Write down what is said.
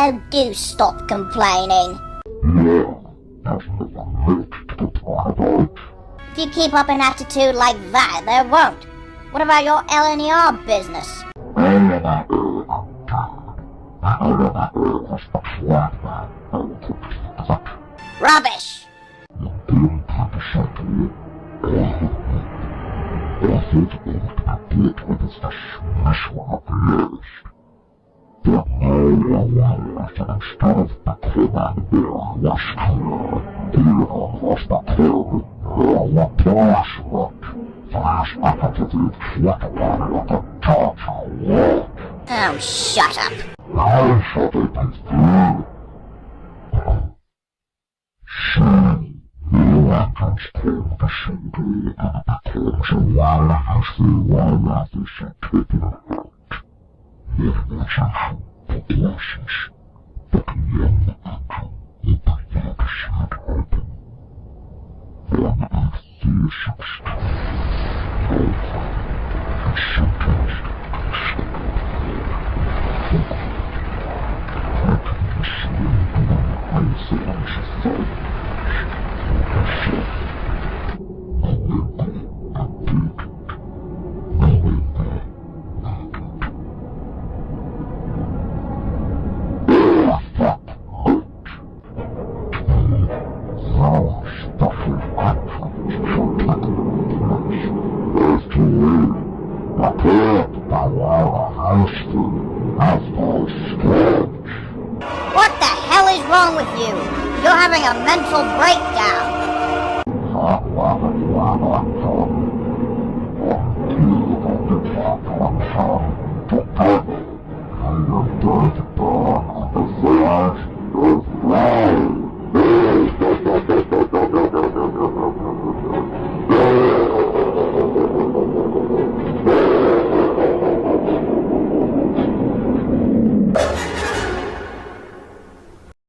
Now do stop complaining. If you keep up an attitude like that, there won't. What about your L&ER business? Rubbish! Oh, shut up. What the hell is wrong with you? You're having a mental breakdown.